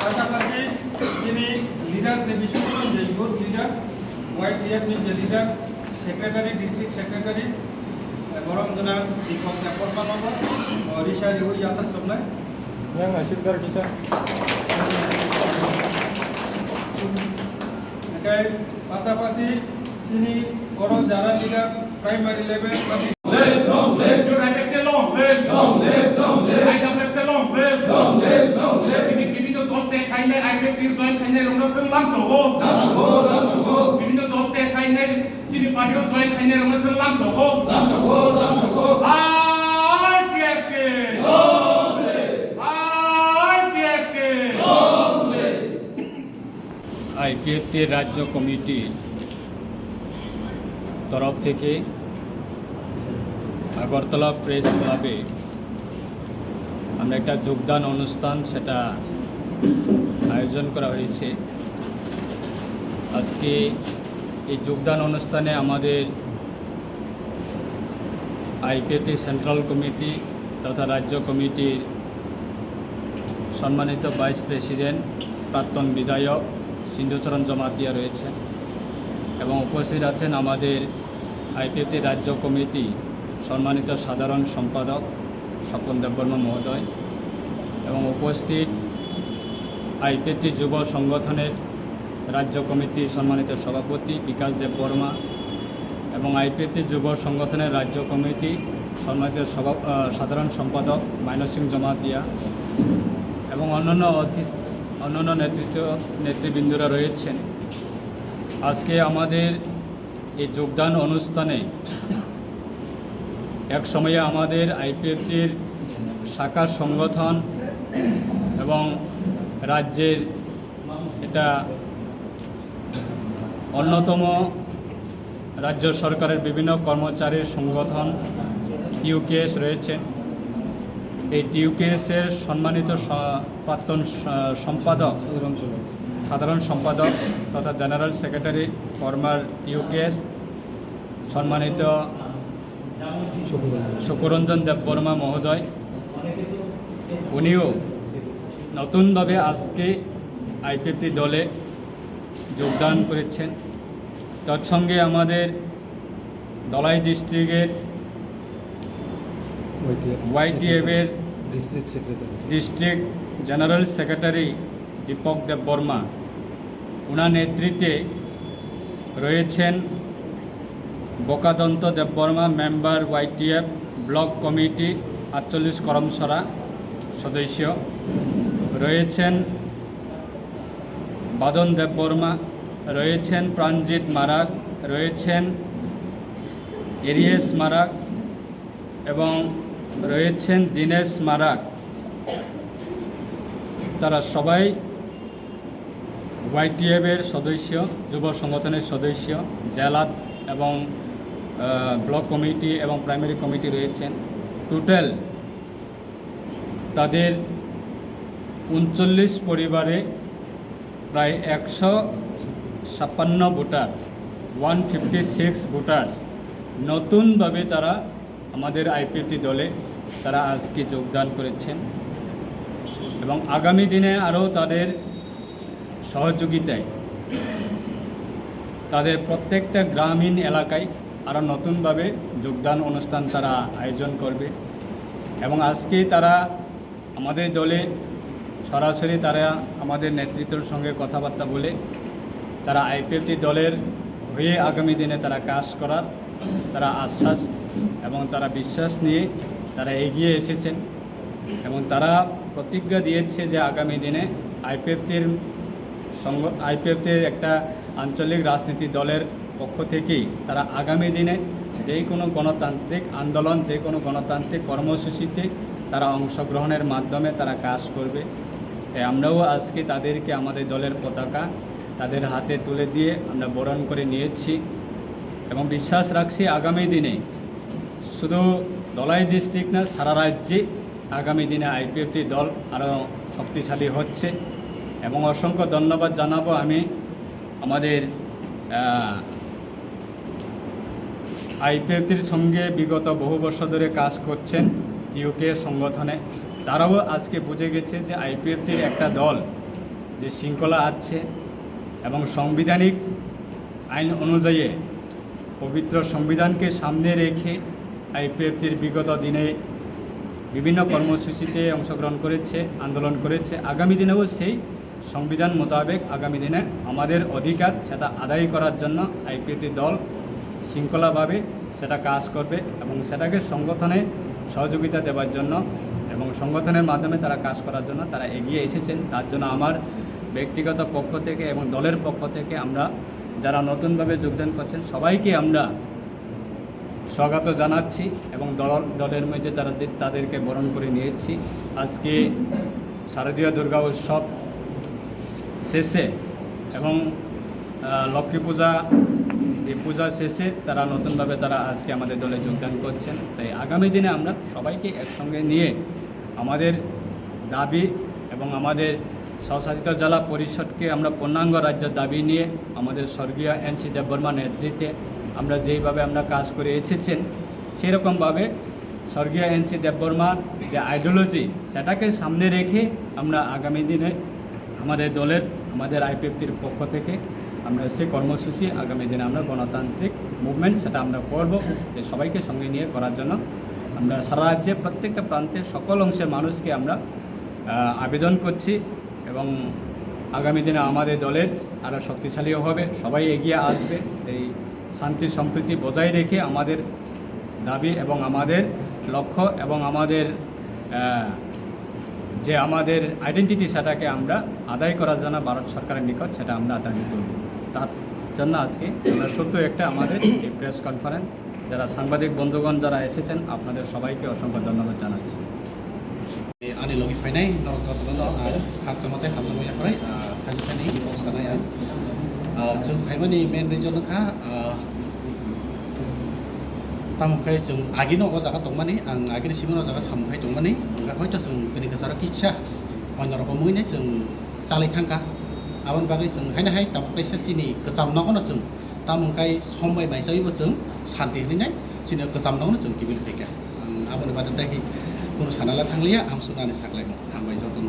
পাশাপাশি তিনি লিডার যে বিশ্ববিদ্যালয় যে ইউথ লিডার YTF যে লিডার সেক্রেটারি ডিস্ট্রিক্ট সেক্রেটারি বরং জনা দীপক দেববর্মা রিসা রিহুই আসাদ সবলাই সিকদার কিসা পাশাপাশি তিনি বড় যারা লিডার প্রাইমারি লেভেল বিভিন্ন দল দেখাইলে আইপিএফটির জয়েন্ট খাইলে রংসং লামসগো বিভিন্ন দল দেখাইলে চিনি পার্টিও জয়েন্ট খাইলে রংসং লামসগো আইপিএফটি আইপিএফটির রাজ্য কমিটির তরফ থেকে আগরতলা প্রেস ক্লাবে আমরা একটা যোগদান অনুষ্ঠান সেটা আয়োজন করা হয়েছে। আজকে এই যোগদান অনুষ্ঠানে আমাদের আইপিএফটি সেন্ট্রাল কমিটি তথা রাজ্য কমিটির সম্মানিত ভাইস প্রেসিডেন্ট প্রাক্তন বিধায়ক সিন্ধুচরণ জমাতিয়া রয়েছেন এবং উপস্থিত আছেন আমাদের আইপিএফটি রাজ্য কমিটি সম্মানিত সাধারণ সম্পাদক স্বপন দেববর্মা মহোদয় এবং উপস্থিত আইপিএফটি যুব সংগঠনের রাজ্য কমিটির সম্মানিত সভাপতি বিকাশ দেববর্মা এবং আইপিএফটি যুব সংগঠনের রাজ্য কমিটি সম্মানিত সাধারণ সম্পাদক মাইনর সিং জমাতিয়া এবং অন্যান্য নেতৃবৃন্দরা রয়েছেন। আজকে আমাদের এই যোগদান অনুষ্ঠানে এক সময়ে আমাদের আইপিএফটির শাখার সংগঠন এবং রাজ্যের এটা অন্যতম রাজ্য সরকারের বিভিন্ন কর্মচারীর সংগঠন টিউকেএস রয়েছে। এই টিউকেএসের সম্মানিত প্রাক্তন সম্পাদক সাধারণ সম্পাদক তথা জেনারেল সেক্রেটারি ফরমার টিউকেএস সম্মানিত শকুরঞ্জন দেববর্মা মহোদয়, উনিও নতুনভাবে আজকে আইপিএফটি দলে যোগদান করেছেন। তৎসঙ্গে আমাদের ধলাই ডিস্ট্রিক্টের YTF-এর district general secretary Dipak Debbarma, ওনার নেতৃত্বে রয়েছেন বকাদন্ত Debbarma member YTF block committee 48 করমসরা সদস্য রয়েছেন, বাদন দেববর্মা রয়েছেন, প্রাণজিৎ মারাক রয়েছেন, এরিয়েস মারাক এবং রয়েছেন দীনেশ মারাক। তারা সবাই YTF-এর সদস্য, যুব সংগঠনের সদস্য, জেলা এবং ব্লক কমিটি এবং প্রাইমারি কমিটি রয়েছেন। টোটাল তাদের 39 পরিবারে প্রায় 156 ভোটার 156 ভোটার্স নতুনভাবে তারা আমাদের আইপিএফটি দলে তারা আজকে যোগদান করেছেন এবং আগামী দিনে আরও তাদের সহযোগিতায় তাদের প্রত্যেকটা গ্রামীণ এলাকায় আরও নতুনভাবে যোগদান অনুষ্ঠান তারা আয়োজন করবে এবং আজকে তারা আমাদের দলে সরাসরি তারা আমাদের নেতৃত্বের সঙ্গে কথাবার্তা বলে তারা আইপিএফটি দলের হয়ে আগামী দিনে তারা কাজ করার তারা আশ্বাস এবং তারা বিশ্বাস নিয়ে তারা এগিয়ে এসেছেন এবং তারা প্রতিজ্ঞা দিয়েছে যে আগামী দিনে আইপিএফটির একটা আঞ্চলিক রাজনীতি দলের পক্ষ থেকেই তারা আগামী দিনে যে কোনো গণতান্ত্রিক আন্দোলন যে কোনো গণতান্ত্রিক কর্মসূচিতে তারা অংশগ্রহণের মাধ্যমে তারা কাজ করবে। তাই আমরাও আজকে তাদেরকে আমাদের দলের পতাকা তাদের হাতে তুলে দিয়ে আমরা বরণ করে নিয়েছি এবং বিশ্বাস রাখছি আগামী দিনে শুধু ধলাই ডিস্ট্রিক্ট না সারা রাজ্যে আগামী দিনে আইপিএফটি দল আরও শক্তিশালী হচ্ছে এবং অসংখ্য ধন্যবাদ জানাবো আমি আমাদের আইপিএফটির সঙ্গে বিগত বহু বছর ধরে কাজ করছেন ইউকে সংগঠনে তারাও আজকে বুঝে গেছে যে আইপিএফটির একটা দল যে শৃঙ্খলা আছে এবং সাংবিধানিক আইন অনুযায়ী পবিত্র সংবিধানকে সামনে রেখে আইপিএফটির বিগত দিনে বিভিন্ন কর্মসূচিতে অংশগ্রহণ করেছে, আন্দোলন করেছে। আগামী দিনেও সেই সংবিধান মোতাবেক আগামী দিনে আমাদের অধিকার সেটা আদায় করার জন্য আইপিএফটি দল শৃঙ্খলাভাবে সেটা কাজ করবে এবং সেটাকে সংগঠনে সহযোগিতা দেওয়ার জন্য এবং সংগঠনের মাধ্যমে তারা কাজ করার জন্য তারা এগিয়ে এসেছেন। তার জন্য আমার ব্যক্তিগত পক্ষ থেকে এবং দলের পক্ষ থেকে আমরা যারা নতুনভাবে যোগদান করছেন সবাইকে আমরা স্বাগত জানাচ্ছি এবং দলের মধ্যে তাদেরকে বরণ করে নিয়েছি। আজকে শারদীয় দুর্গা উৎসব শেষে এবং লক্ষ্মী পূজা এই পূজা শেষে তারা নতুনভাবে তারা আজকে আমাদের দলে যোগদান করছেন। তাই আগামী দিনে আমরা সবাইকে একসঙ্গে নিয়ে আমাদের দাবি এবং আমাদের স্বশাসিত জেলা পরিষদকে আমরা পূর্ণাঙ্গ রাজ্যের দাবি নিয়ে আমাদের স্বর্গীয় এন.সি. দেববর্মার নেতৃত্বে আমরা যেইভাবে আমরা কাজ করে এসেছেন সেরকমভাবে স্বর্গীয় এন.সি. দেববর্মার যে আইডিওলজি সেটাকে সামনে রেখে আমরা আগামী দিনে আমাদের দলের আমাদের আইপিএফটির পক্ষ থেকে আমরা সে কর্মসূচি আগামী দিনে আমরা গণতান্ত্রিক মুভমেন্ট সেটা আমরা করব। যে সবাইকে সঙ্গে নিয়ে করার জন্য আমরা সারা রাজ্যে প্রত্যেকটা প্রান্তের সকল অংশের মানুষকে আমরা আবেদন করছি এবং আগামী দিনে আমাদের দলের আরও শক্তিশালীও হবে, সবাই এগিয়ে আসবে। এই শান্তি সম্প্রীতি বজায় রেখে আমাদের দাবি এবং আমাদের লক্ষ্য এবং আমাদের যে আমাদের আইডেন্টিটি সেটাকে আমরা আদায় করার জন্য ভারত সরকারের নিকট সেটা আমরা দাবি তুলব। তার জন্য আজকে আমরা ছোট্ট একটা আমাদের এই প্রেস কনফারেন্স যারা সাংবাদিক বন্ধুগণ যারা এসেছেন আপনাদের সবাইকে অসংখ্য ধন্যবাদ জানাচ্ছি। Ani logi fainai no kotolo hak samate hamno ya kore kaji kani bok sana ya chung phaimani main region kha tamkai chung agino o jaga tongmani ang agini simono jaga samkai tongmani ga hoito chung kini kasara kicha onor ko muine chung chalai thangka abon bagai chung haina hai tapai sini kecham no kono chung tamkai sombai baisai bo chung shanti hrinai sini kecham no chung kibil peka abon badan tai কোনো সানালা থাকলিয়া আমসুনানি সাকলাই থামবাই যতন